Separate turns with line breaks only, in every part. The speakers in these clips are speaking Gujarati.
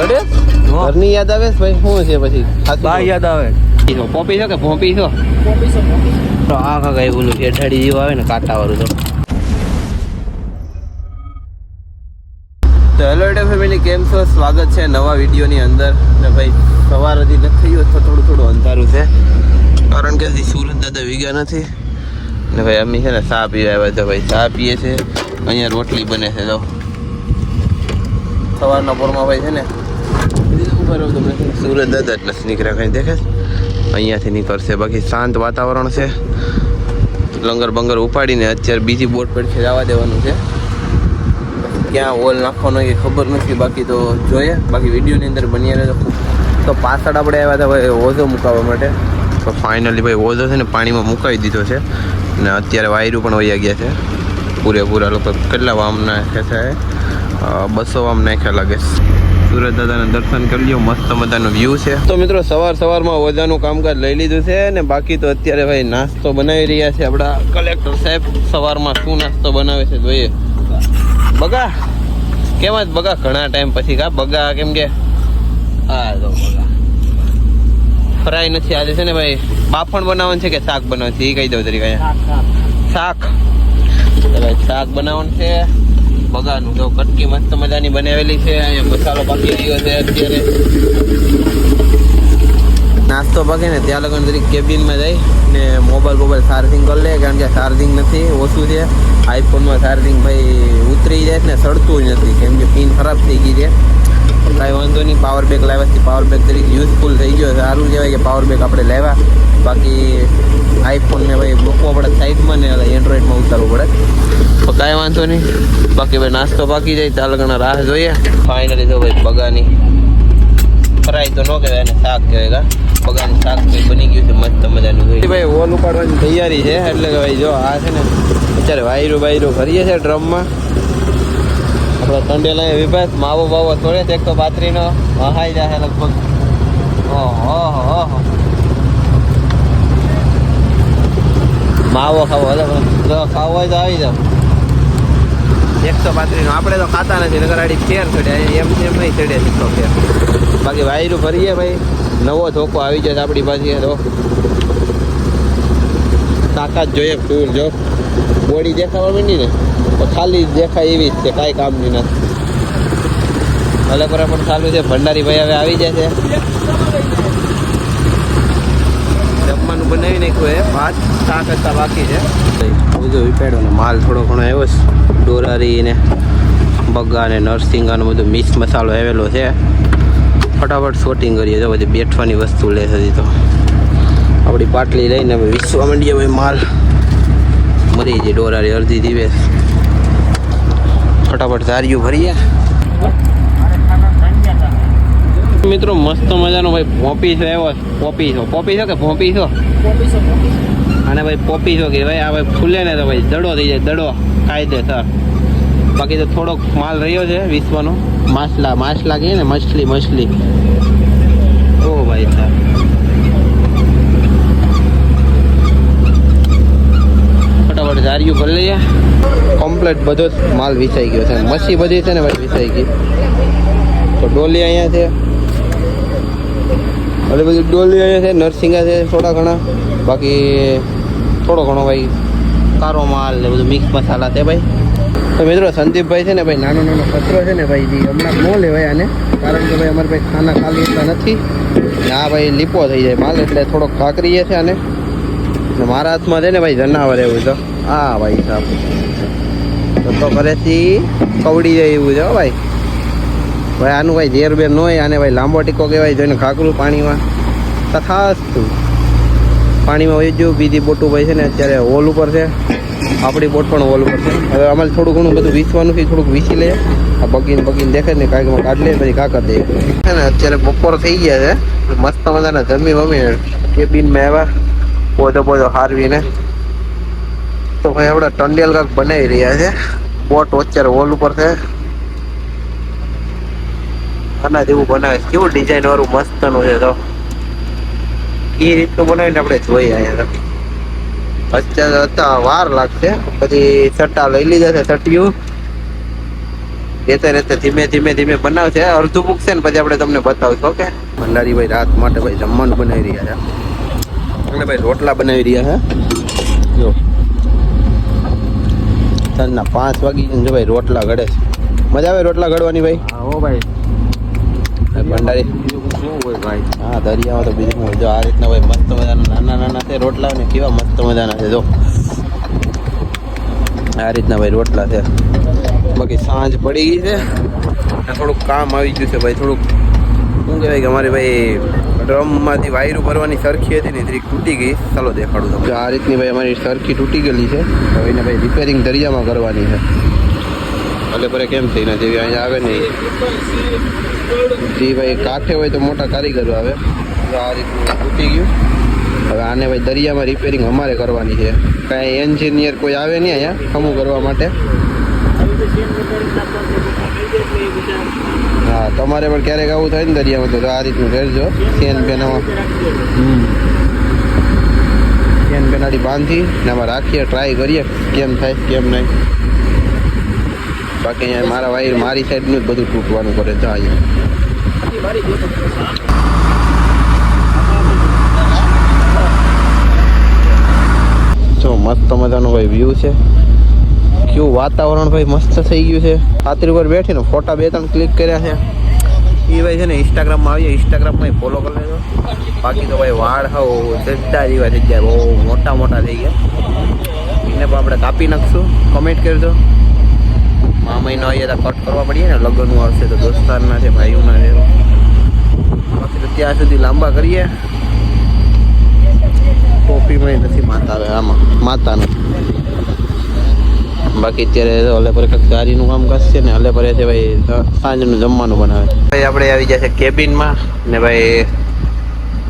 અરે ઘરની યાદ આવે ભાઈ? શું છે પછી?
બા યાદ આવે.
પોપી છો કે ભોપી છો? તો આ કાંઈ એવું હેઠાડી જેવું આવે ને કાંટા વાળું તો હેલો ફેમિલી, કેમ છો? સ્વાગત છે નવા વિડીયોની અંદર. ને ભાઈ સવાર હજી નથી થયું તો થોડું અંધારું છે, કારણ કે હજી સુરત દાદા વીગા નથી. ને ભાઈ અમે છે ને ચા પીવા આવ્યા હતા. ભાઈ ચા પીએ છે, અહીંયા રોટલી બને છે. તો સવારના પોરમાં ભાઈ છે ને સુરત દાદા જ નથી નીકળ્યા, કંઈ દેખે અહીંયાથી નીકળશે. બાકી શાંત વાતાવરણ છે. લંગર બંગર ઉપાડીને અત્યારે બીજી બોટ પર છે જવા દેવાનું છે. ક્યાં ઓલ નાખવાનો એ ખબર નથી, બાકી તો જોઈએ. બાકી વિડીયોની અંદર બની રહે તો પાછળ આપણે આવ્યા હતા ભાઈ ઓઝો મુકાવવા માટે. તો ફાઇનલી ભાઈ ઓઝો છે ને પાણીમાં મુકાવી દીધો છે, ને અત્યારે વાયરું પણ વયા ગયા છે પૂરેપૂરા. લોકો કેટલા વામ નાખ્યા છે? 200 વામ નાખ્યા લાગે. સુરત દાદાના દર્શન કરી લ્યો, મસ્ત મજાનો વ્યૂ છે. તો મિત્રો સવારમાં ઓઝાનું કામકાજ લઈ લીધું છે, ને બાકી તો અત્યારે ભાઈ નાસ્તો બનાવી રહ્યા છે આપણા કલેક્ટર સાહેબ. સવારમાં શું નાસ્તો બનાવે છે જોઈએ. બગા કેવા જ બગા, ઘણા ટાઈમ પછી કા બગા, કેમ કે હા તો બગા ફ્રાય નથી આજે છે ને ભાઈ. બાફણ બનાવવાનું છે કે શાક બનાવવાનું છે એ કહી દઉં તરીકે. શાક શાક બનાવવાનું છે બગાનું. તો કટકી મસ્ત મજાની બનાવેલી છે. અહીંયા મસાલો પાકી રહ્યો છે અત્યારે. નાસ્તો પાકે ને ત્યાં લગન તરીકે કેબિનમાં જઈ ને મોબાઈલ ચાર્જિંગ કરી લે, કારણ કે ચાર્જિંગ નથી, ઓછું છે. આઈફોનમાં ચાર્જિંગ ભાઈ ઉતરી જાય ને સડતું જ નથી, કેમ કે પિન ખરાબ થઈ ગઈ છે. કાંઈ વાંધો નહીં, પાવર બેક લાવ્યાથી પાવર બેક તરીકે યુઝફુલ થઈ ગયો. સારું કહેવાય કે પાવર બેક આપણે લેવા. બાકી આઈફોનને ભાઈ મૂકવો પડે સાઈડમાં ને એન્ડ્રોઈડમાં ઉતારવું પડે. તો કાંઈ વાંધો નહીં. બાકી ભાઈ નાસ્તો પાકી જાય ત્યાં લગન રાહ જોઈએ. ફાઇનલી તો ભાઈ બગાની ફ્રાય તો ન કહેવાય, એને શાક કહેવાય. બગાનું શાક બની ગયું છે મસ્ત મજાનું. ભાઈ ઓલ ઉપાડવાની તૈયારી છે, એટલે કે ભાઈ જો આ છે ને અત્યારે વાયરું ભરીએ છે ડ્રમમાં. આપણે તંડેલા વિભાસ માવો બાવો થોડે 135નો વહાઈ જાય લગભગ. ઓહો માવો ખાવો જો ખાવો હોય તો આવી જાવ. 135નો આપણે તો ખાતા નથી, નગરાડી ફેર ચડ્યા એમ નહીં ચડ્યા 100 ફેર. બાકી વાયરું ભરીએ ભાઈ, નવો ધોકો આવી જાય આપણી પાસે. તો તાકાત જોઈએ ફૂલ. જો બોડી દેખાવા માંડી ને તો ખાલી દેખાય એવી જ છે, કાંઈ કામની નથી. ભલે બરાબર ચાલુ છે. ભંડારી ભાઈ હવે આવી જાય છે. જમવાનું બનાવી નાખ્યું છે, ભાત શાક હતા બાકી છે. બધું વિપાડ્યો ને માલ થોડો ઘણો આવ્યો છે. ડોરારી ને બગા ને નરસિંગાનો બધો મિક્સ મસાલો આવેલો છે. ફટાફટ શોટિંગ કરીએ. તો બધી બેઠવાની વસ્તુ લે છે. તો આપણી પાટલી લઈને હવે વિસવા માંડીએ ભાઈ. માલ મરી જાય ડોરારી અડધી દિવસ. ફટાફટ ધાર્યું ભરીએ. મિત્રો મસ્ત મજાનો ભાઈ પોપી છે આવ્યો. પોપી છો કે ભોપી છો? અને ભાઈ પોપી છો કે ભાઈ આ ભાઈ ફૂલે ને તો ભાઈ દડો થઈ જાય, દડો કાયદેસર. બાકી તો થોડોક માલ રહ્યો છે વિશ્વનો. માછલા કહીએ ને, મછલી. ઓ ભાઈ સાહેબ ફટાફટ ધાર્યું ભરી લઈએ. કમ્પ્લીટ બધો જ માલ વિસાઈ ગયો છે. મચ્છી બધી છે ને ભાઈ વિસાઈ ગઈ. તો ડોલી અહીંયા છે, એટલે બધી ડોલી અહીંયા છે. નરસિંગા છે થોડા ઘણા. બાકી થોડો ઘણો ભાઈ કારો માલ ને બધું મિક્સ મસાલા છે ભાઈ. તો મિત્રો સંદીપભાઈ છે ને ભાઈ નાનો કચરો છે ને ભાઈ જે હમણાં ન લેવાય આને, કારણ કે ભાઈ અમારે ભાઈ ખાના ખાલી એટલા નથી ને આ ભાઈ લીપો થઈ જાય માલ, એટલે થોડોક ભાકરીએ છે આને. ને મારા હાથમાં છે ને ભાઈ જનાવર એવું તો હા ભાઈ સાહેબ તો ઘરેથી કવડી જાય એવું છે ભાઈ. આનું ભાઈ ઝેર બેર ન હોય, આને ભાઈ લાંબો ટીકો કહેવાય. જોઈને ઘાઘરું પાણીમાં તથાસ્તું પાણીમાં વહી ગયું. બીજી બોટું ભાઈ છે ને અત્યારે હોલ ઉપર છે. આપણી બોટ પણ હોલ ઉપર છે. હવે અમારે થોડું ઘણું બધું વીસવાનું છે, થોડુંક વીસી લઈએ. આ બગીને દેખાય ને કાંઈકમાં કાઢ લે પછી કાકર દે છે ને. અત્યારે બપોર થઈ ગયા છે. મસ્ત મજાના જમી કેબિનમાં આવ્યા પોતો હારવીને. તો ભાઈ આપણે ટંડેલ કાંક બનાવી રહ્યા છે. બોટ અત્યારે હોલ ઉપર છે. આના જેવું બનાવે, કેવું ડિઝાઇન વાળું મસ્તનું છે. તો એ રીતનું બનાવીને આપણે જોઈએ અહીંયા. અત્યારે વાર લાગશે, પછી ચટ્ટા લઈ લીધા છે. ચટિયું રહેતે રહેતે ધીમે ધીમે ધીમે બનાવશે. અડધું મૂકશે ને પછી આપણે તમને બતાવશું. ઓકે ભંડારી ભાઈ રાત માટે ભાઈ જમવાનું બનાવી રહ્યા છે અને ભાઈ રોટલા બનાવી રહ્યા છે. જો સાંજના 5 વાગી જો ભાઈ રોટલા ઘડે છે. મજા આવે રોટલા ઘડવાની ભાઈ?
હો ભાઈ
ભંડારી
શું હોય ભાઈ?
હા દરિયામાં તો બીજું હોય. જો આ રીતના ભાઈ મસ્ત મજાના નાના નાના છે રોટલા ને કેવા મસ્ત મજાના છે. જો આ રીતના ભાઈ રોટલા છે. બાકી સાંજ પડી ગઈ છે અને થોડુંક કામ આવી ગયું છે ભાઈ. થોડુંક શું કહેવાય કે અમારી ભાઈ ડ્રમમાંથી વાયરું ભરવાની સરખી હતી ને થોડીક તૂટી ગઈ. ચાલો દેખાડું તમને. આ રીતની ભાઈ અમારી સરખી તૂટી ગયેલી છે. હવે એને ભાઈ રિપેરિંગ દરિયામાં કરવાની છે. એટલે પરે કેમ થઈને જેવી અહીંયા આવે ને જે ભાઈ કાંઠે હોય તો મોટા કારીગરો આવે. આ રીતનું તૂટી ગયું. હવે આને ભાઈ દરિયામાં રિપેરિંગ અમારે કરવાની છે. કાંઈ એન્જિનિયર કોઈ આવે નહીં અહીંયા ખમું કરવા માટે. હા તમારે પણ ક્યારેક આવું થાય ને દરિયામાં તો આ રીતનું કરજો. ચેન પેનાડી બાંધી ને આમાં રાખીએ, ટ્રાય કરીએ કેમ થાય કેમ નહીં. બાકી અહીંયા મારા વાયર મારી સાઈડનું જ બધું તૂટવાનું કરે છે અહીંયા. જો મસ્ત મજાનો ભાઈ વ્યૂ છે. કેવું વાતાવરણ ભાઈ મસ્ત થઈ ગયું છે. છાત્રી ઉપર બેઠીને ફોટા 2-3 ક્લિક કર્યા છે. એ ભાઈ છે ને ઇન્સ્ટાગ્રામમાં આવીએ, ઇન્સ્ટાગ્રામમાં ફોલો કરી લેજો. બાકી તો ભાઈ વાળ હાવ જડ્ડા જેવા થઈ ગયા, બહુ મોટા મોટા થઈ ગયા. એને પણ આપણે કાપી નાખશું. કમેન્ટ કરજો. મહિનો અહીંયા કટ કરવા પડીએ ને, લગ્નનું આવશે તો દોસ્તારના છે ભાઈઓના છે. બાકી તો ત્યાં સુધી લાંબા કરીએ. કોપીમાં નથી માતા આવે આમાં માતાનું. બાકી અત્યારે હલે પર કંઈક ગાડીનું કામ કરશે ને હલે પર છે ભાઈ સાંજનું જમવાનું બનાવે. ભાઈ આપણે આવી જાય છે કેબિનમાં ને ભાઈ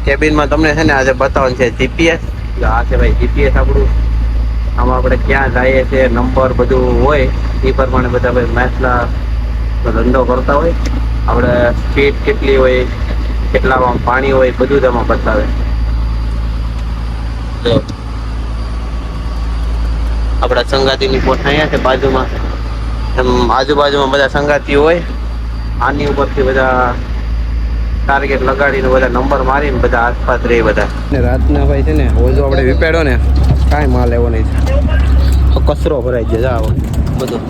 કેબિનમાં તમને છે ને આજે બતાવવાનું છે જીપીએસ. આ છે ભાઈ જીપીએસ આપણું. આમાં આપણે ક્યાં જઈએ છીએ નંબર બધું હોય એ પ્રમાણે બધા ભાઈ મેચલા ધંધો કરતા હોય. આપણે સ્પીડ કેટલી હોય, કેટલામાં પાણી હોય બધું જ આમાં બતાવે. આપણા સંગાતીની પોટ અહીંયા છે બાજુમાં. એમ આજુબાજુમાં બધા સંગાતીઓ હોય. આની ઉપરથી બધા ટાર્ગેટ લગાડીને બધા નંબર મારીને બધા આસપાસ રહે બધા. રાતના ભાઈ છે ને ઓજો આપણે વિપાડ્યો ને કાંઈ માલ એવો નહીં. કચરો ભરાઈ જાય બધું.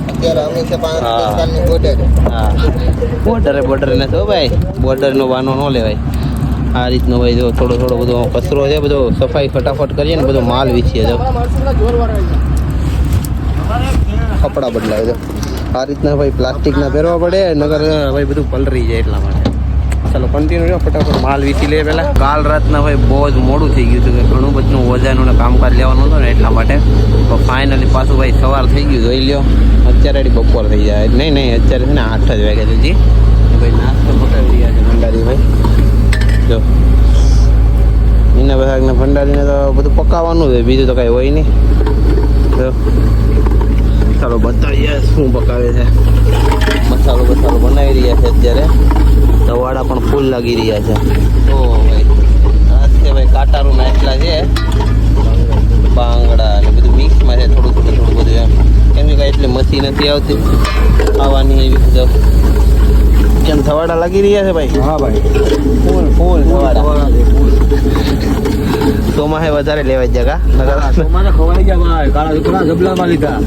અત્યારે અમે છે 5 બોર્ડર. હા બોર્ડર ને તો ભાઈ બોર્ડરનો વાનો ન લેવાય. આ રીતનો ભાઈ જો થોડો થોડો બધો કચરો છે, બધો સફાઈ ફટાફટ કરીએ ને બધો માલ વીસીએ. જો કપડાં બદલાવે છે. આ રીતના ભાઈ પ્લાસ્ટિકના પહેરવા પડે નગર ભાઈ બધું પલરી જાય એટલા માટે. ચાલો કન્ટિન્યુ રહ્યો, ફટાફટ માલ વીસી લે પહેલાં. કાલ રાતના ભાઈ બહુ જ મોડું થઈ ગયું હતું. ઘણું બધું વજાનું કામકાજ લેવાનું હતું ને એટલા માટે. તો ફાઇનલી પાછું ભાઈ સવાર થઈ ગયું. જોઈ લ્યો અત્યારે બપોર થઈ જાય. નહીં અત્યારે છે ને 8 જ વાગ્યા છે. જી ભાઈ નાસ્તો પકાવી રહ્યા છે ભંડારી ભાઈ. જો એના બધા ભંડારીને તો બધું પકાવવાનું હોય, બીજું તો કાંઈ હોય નહીં. તો ચાલો બતાવીએ શું પકાવે છે. મસાલો બનાવી રહ્યા છે અત્યારે. દવાડા પણ ફૂલ લાગી રહ્યા છે. ઓ ભાઈ આ છે ભાઈ કાટારું નાખેલા છે, બાંગડા ને બધું મિક્સમાં છે. થોડું બધું એમ કેમ કે કાંઈ એટલે મસી નથી આવતી ખાવાની એવી બધું. કેમ ધવાડા લાગી રહ્યા છે ભાઈ?
હા ભાઈ
ફૂલ ધવાડા. ચોમાસે વધારે લેવાય જગા.
ચોમાસે ખવાઈ ગયા ભાઈ. કાળા જબલામાં લીધા.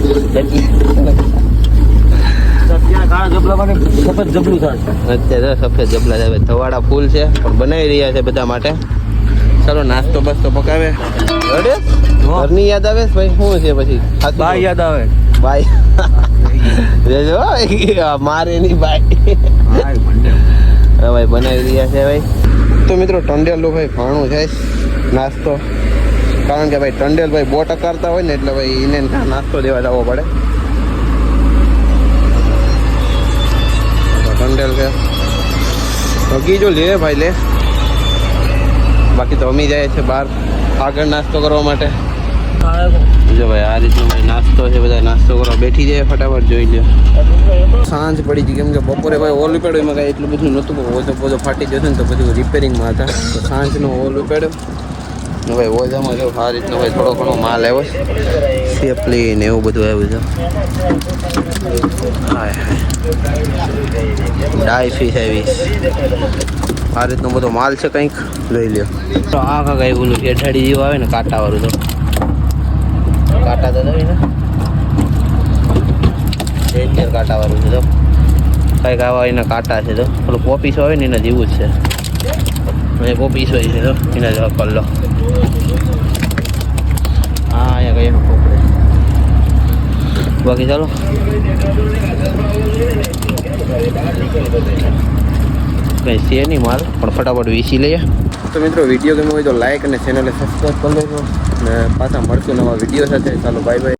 કાળા જબલામાં સફેદ જબલું થાય.
અત્યારે સફેદ જબલા છે. ધવાડા ફૂલ છે પણ બનાવી રહ્યા છે બધા માટે. ચાલો નાસ્તો બસ્તો પકાવે. ઘરની યાદ આવે ભાઈ? શું છે પછી?
ભાઈ યાદ આવે
ભાઈ મારે નહીં ભાઈ. ભાઈ બનાવી રહ્યા છે ભાઈ. તો મિત્રો ટંડેલનું ભાઈ ભાણું છે નાસ્તો. કારણ કે ભાઈ ટંડેલ ભાઈ બોટ અકારતા હોય ને એટલે ભાઈ એને નાસ્તો દેવા જવો પડે. ટંડેલ છે હગી જો લે ભાઈ લે. બાકી તો અમી જાય છે બહાર આગળ નાસ્તો કરવા માટે. જો ભાઈ આ રીતનો ભાઈ નાસ્તો છે. બધા નાસ્તો કરવા બેઠી જાય ફટાફટ. જોઈ લે સાંજ પડી ગઈ કેમ કે બપોરે ભાઈ ઓલ ઉપાડ્યો એમાં કાંઈ એટલું બધું નહોતું. ઓછો ફાટી જશે ને તો બધું રિપેરિંગમાં હતા. તો સાંજનો ઓલ ઉપાડ્યો ભાઈ ઓજામાં જો આ રીતનો ભાઈ થોડો ઘણો માલ આવ્યો છે સેપલી ને એવું બધું આવ્યું છે હાય હાય ડાય ફિશ આવી આ રીતનો બધો માલ છે કંઈક લઈ લ્યો તો આ કાંઈ ઓલું હેઠાડી જેવું આવે ને કાંટાવાળું તો કાંટા તો જોઈ ને ડેન્જર કાંટાવાળું છે તો કંઈક આવા એના કાંટા છે તો પેલું પોપીસ આવે ને એના જેવું જ છે અને પોપીસ હોય છે તો એના જેવા કલર હા અહીંયા કઈ એનો પકડે બાકી ચાલો કંઈ છે નહીં માલ પણ ફટાફટ વીસી લઈએ તો મિત્રો વિડીયો ગમ્યો હોય તો લાઈક અને ચેનલને સબસ્ક્રાઈબ કરી લેજો અને પાછા મળશું નવા વિડીયો સાથે ચાલો બાય બાય